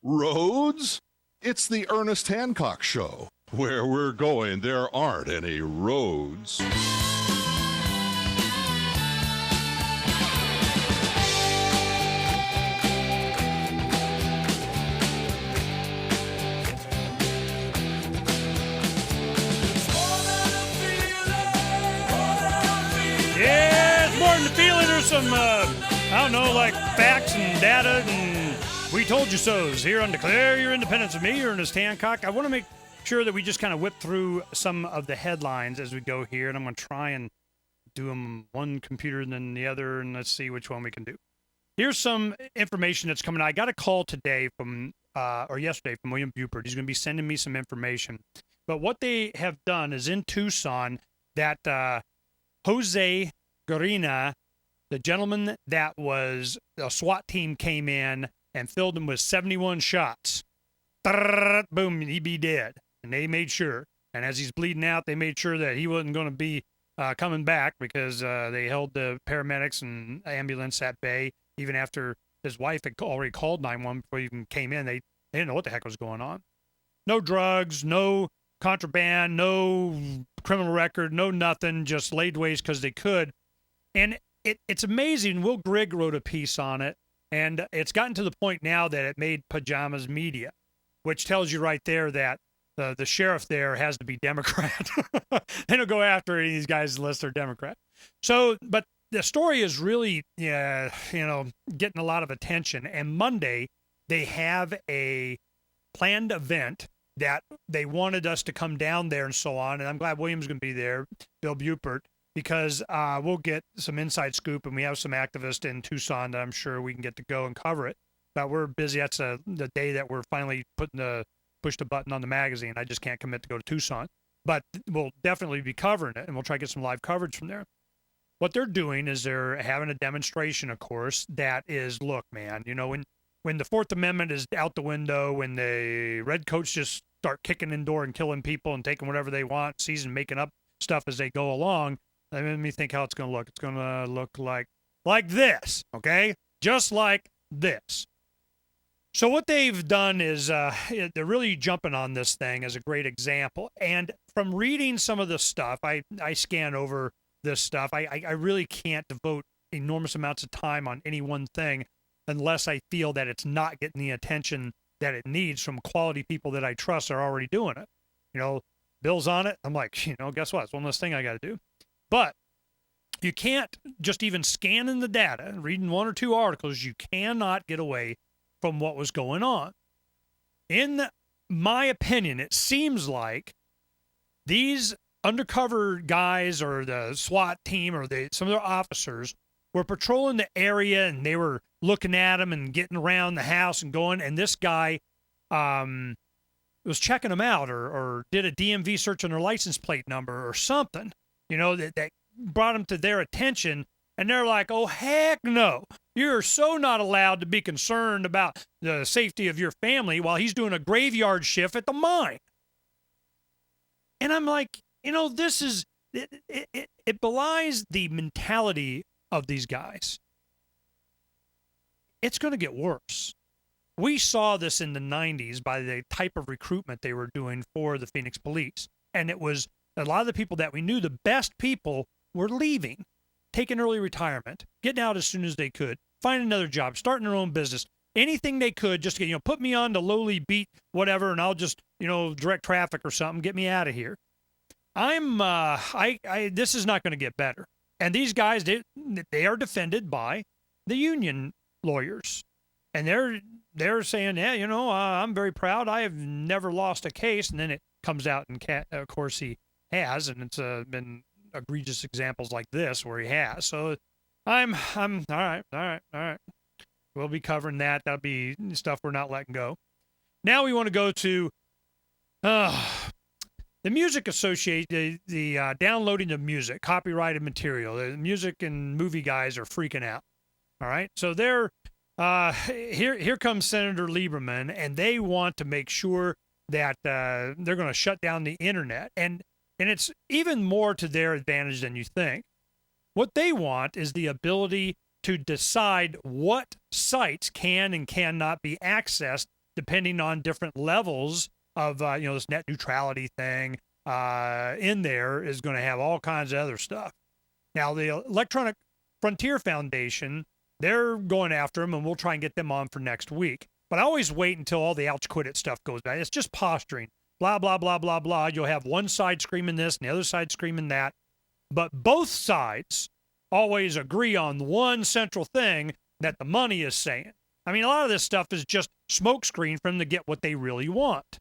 Roads? It's the Ernest Hancock Show. Where we're going, there aren't any roads. Yeah, it's more than the feeling. There's some, I don't know, like facts and data and we told you so's here on Declare Your Independence with me, Ernest Hancock. I want to make sure that we just kind of whip through some of the headlines as we go here, and I'm going to try and do them one computer and then the other, and let's see which one we can do. Here's some information that's coming out. I got a call today from, or yesterday from William Bupert. He's going to be sending me some information. But what they have done is in Tucson that Jose Garina, the gentleman that was a SWAT team came in and filled him with 71 shots. Boom, he'd be dead. And they made sure. And as he's bleeding out, they made sure that he wasn't going to be coming back because they held the paramedics and ambulance at bay. Even after his wife had already called 911 before he even came in, they didn't know what the heck was going on. No drugs, no contraband, no criminal record, no nothing, just laid waste because they could. And it's amazing. Will Grigg wrote a piece on it, and it's gotten to the point now that it made pajamas media, which tells you right there that the sheriff there has to be Democrat. They don't go after any of these guys unless they're Democrat. So, but the story is really, getting a lot of attention. And Monday, they have a planned event that they wanted us to come down there and so on. And I'm glad William's going to be there, Bill Bupert, because we'll get some inside scoop, and we have some activists in Tucson that I'm sure we can get to go and cover it. But we're busy. That's the day that we're finally push the button on the magazine. I just can't commit to go to Tucson. But we'll definitely be covering it, and we'll try to get some live coverage from there. What they're doing is they're having a demonstration, of course, that is, look, man, when the Fourth Amendment is out the window, when the redcoats just start kicking in door and killing people and taking whatever they want, seizing, making up stuff as they go along, let me think how it's going to look. It's going to look like this, okay? Just like this. So what they've done is they're really jumping on this thing as a great example. And from reading some of the stuff, I scan over this stuff. I really can't devote enormous amounts of time on any one thing unless I feel that it's not getting the attention that it needs from quality people that I trust are already doing it. Bill's on it. I'm like, guess what? It's one less thing I got to do. But you can't just even scanning the data and reading one or two articles, you cannot get away from what was going on. In my opinion, it seems like these undercover guys or the SWAT team or some of their officers were patrolling the area, and they were looking at them and getting around the house and going, and this guy was checking them out or did a DMV search on their license plate number or something, that brought them to their attention. And they're like, oh, heck no. You're so not allowed to be concerned about the safety of your family while he's doing a graveyard shift at the mine. And I'm like, this is, it belies the mentality of these guys. It's going to get worse. We saw this in the 90s by the type of recruitment they were doing for the Phoenix police. And it was a lot of the people that we knew, the best people, were leaving, taking early retirement, getting out as soon as they could, find another job, starting their own business, anything they could just to get, put me on the lowly beat, whatever, and I'll just, direct traffic or something, get me out of here. This is not going to get better. And these guys, they are defended by the union lawyers. And they're saying, I'm very proud. I have never lost a case. And then it comes out, and of course he has, and it's been egregious examples like this where he has. So I'm all right. We'll be covering that. That'll be stuff we're not letting go. Now we want to go to the Music Association, the downloading of music, copyrighted material. The music and movie guys are freaking out. All right, so they're here comes Senator Lieberman, and they want to make sure that they're going to shut down the internet, and it's even more to their advantage than you think. What they want is the ability to decide what sites can and cannot be accessed depending on different levels of, this net neutrality thing in there is going to have all kinds of other stuff. Now, the Electronic Frontier Foundation, they're going after them, and we'll try and get them on for next week. But I always wait until all the ouch quit it stuff goes by. It's just posturing. Blah, blah, blah, blah, blah. You'll have one side screaming this and the other side screaming that. But both sides always agree on one central thing that the money is saying. I mean, a lot of this stuff is just smokescreen for them to get what they really want.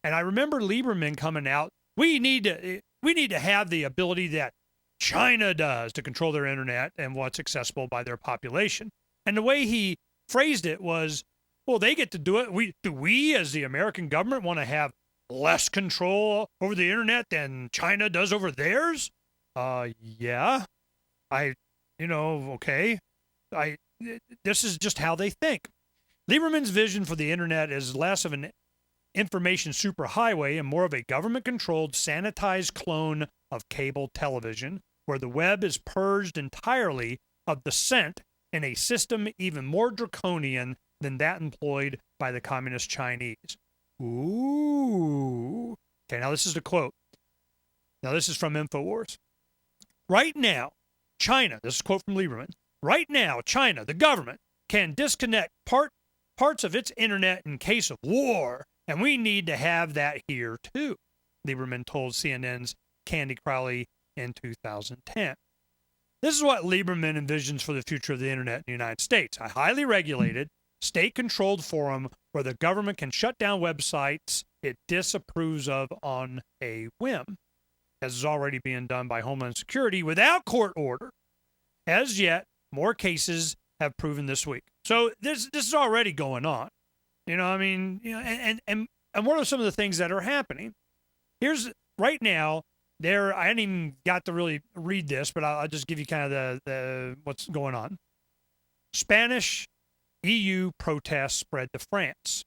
And I remember Lieberman coming out, we need to have the ability that China does to control their internet and what's accessible by their population. And the way he phrased it was, well, they get to do it. Do we as the American government want to have less control over the internet than China does over theirs? Yeah. Okay. This is just how they think. Lieberman's vision for the internet is less of an information superhighway and more of a government-controlled, sanitized clone of cable television, where the web is purged entirely of the scent in a system even more draconian than that employed by the communist Chinese. Ooh. Okay, now this is the quote. Now this is from InfoWars. Right now, China, this is a quote from Lieberman, right now, China, the government, can disconnect parts of its internet in case of war, and we need to have that here too, Lieberman told CNN's Candy Crowley in 2010. This is what Lieberman envisions for the future of the internet in the United States, a highly regulated, state-controlled forum where the government can shut down websites it disapproves of on a whim, as is already being done by Homeland Security without court order. As yet, more cases have proven this week. So this is already going on. And what are some of the things that are happening? Here's right now. I hadn't even got to really read this, but I'll just give you kind of the what's going on. Spanish EU protests spread to France.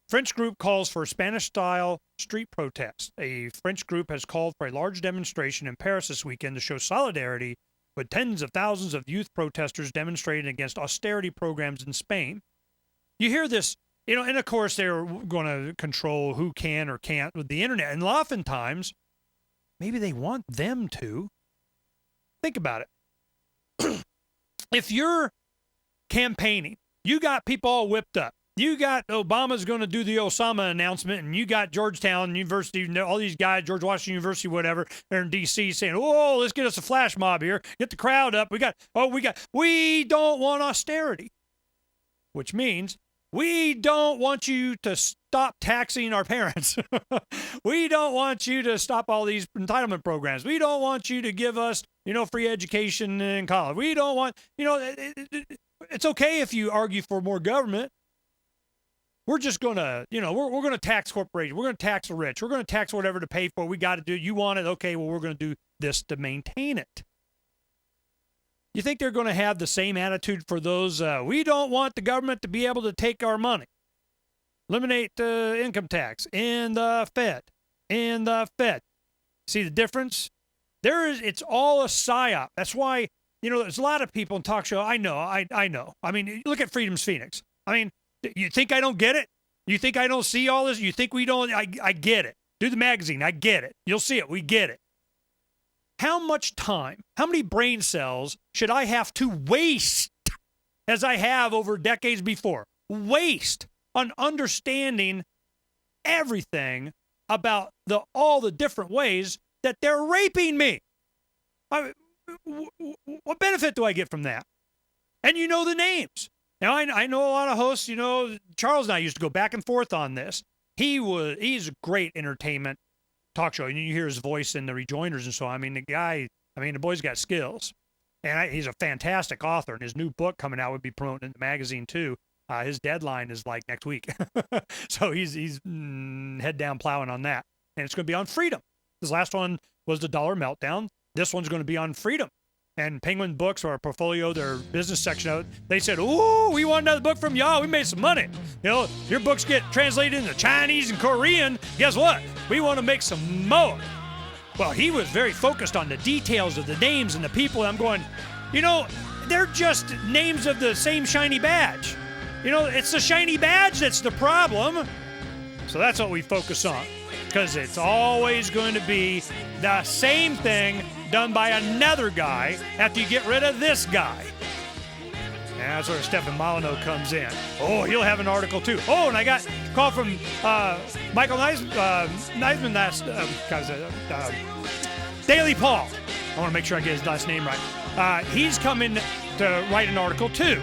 French group calls for Spanish-style street protest. A French group has called for a large demonstration in Paris this weekend to show solidarity with tens of thousands of youth protesters demonstrating against austerity programs in Spain. You hear this, and of course they're going to control who can or can't with the internet. And oftentimes, maybe they want them to. Think about it. If you're campaigning, you got people all whipped up. You got Obama's going to do the Osama announcement, and you got Georgetown University, all these guys, George Washington University, whatever, they're in D.C. saying, "Oh, let's get us a flash mob here, get the crowd up. We don't want austerity," which means we don't want you to stop taxing our parents. We don't want you to stop all these entitlement programs. We don't want you to give us, free education in college. We don't want, it's okay if you argue for more government. We're just going to, we're going to tax corporations. We're going to tax the rich. We're going to tax whatever to pay for. We got to do. You want it? Okay, well, we're going to do this to maintain it. You think they're going to have the same attitude for those? We don't want the government to be able to take our money. Eliminate income tax in the Fed. See the difference? It's all a psyop. That's why, there's a lot of people in talk show. I know. I mean, look at Freedom's Phoenix. I mean, you think I don't get it? You think I don't see all this? You think we don't? I get it. Do the magazine. I get it. You'll see it. We get it. How much time, how many brain cells should I have to waste, as I have over decades before, waste on understanding everything about all the different ways that they're raping me? What benefit do I get from that? And the names. Now, I know a lot of hosts, Charles and I used to go back and forth on this. He's a great entertainment talk show. And you hear his voice in the rejoinders and so on. I mean, the boy's got skills. And he's a fantastic author. And his new book coming out would be promoted in the magazine, too. His deadline is like next week. So he's head down plowing on that. And it's going to be on freedom. His last one was The Dollar Meltdown. This one's going to be on freedom. And Penguin Books, or Portfolio, their business section of it, they said, "Ooh, we want another book from y'all. We made some money. Your books get translated into Chinese and Korean. Guess what? We want to make some more." Well, he was very focused on the details of the names and the people. I'm going, they're just names of the same shiny badge. You know, it's the shiny badge that's the problem. So that's what we focus on, because it's always going to be the same thing done by another guy after you get rid of this guy. And that's where Stefan Molyneux comes in. Oh, he'll have an article too. Oh, and I got a call from Michael Neisman last, Daily Paul. I want to make sure I get his last name right. He's coming to write an article too.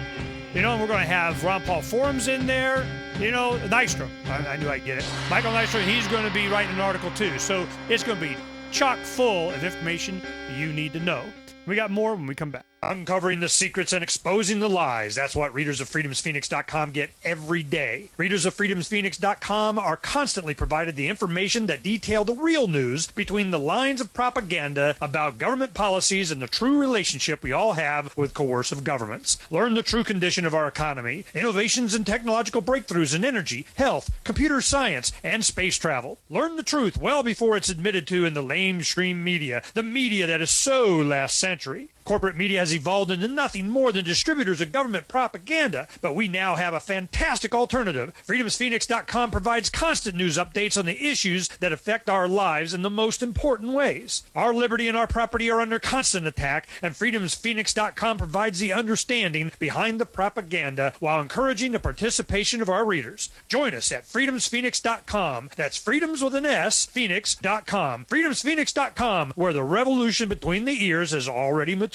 You know, and we're going to have Ron Paul Forums in there. You know, Nystrom. I knew I'd get it. Michael Nystrom, he's going to be writing an article too. So it's going to be chock full of information you need to know. We got more when we come back. Uncovering the secrets and exposing the lies. That's what readers of freedomsphoenix.com get every day. Readers of freedomsphoenix.com are constantly provided the information that detail the real news between the lines of propaganda about government policies and the true relationship we all have with coercive governments. Learn the true condition of our economy, innovations and technological breakthroughs in energy, health, computer science, and space travel. Learn the truth well before it's admitted to in the lamestream media, the media that is so last century. Corporate media has evolved into nothing more than distributors of government propaganda, but we now have a fantastic alternative. FreedomsPhoenix.com provides constant news updates on the issues that affect our lives in the most important ways. Our liberty and our property are under constant attack, and FreedomsPhoenix.com provides the understanding behind the propaganda while encouraging the participation of our readers. Join us at FreedomsPhoenix.com. That's freedoms with an S, Phoenix.com. FreedomsPhoenix.com, where the revolution between the ears has already matured.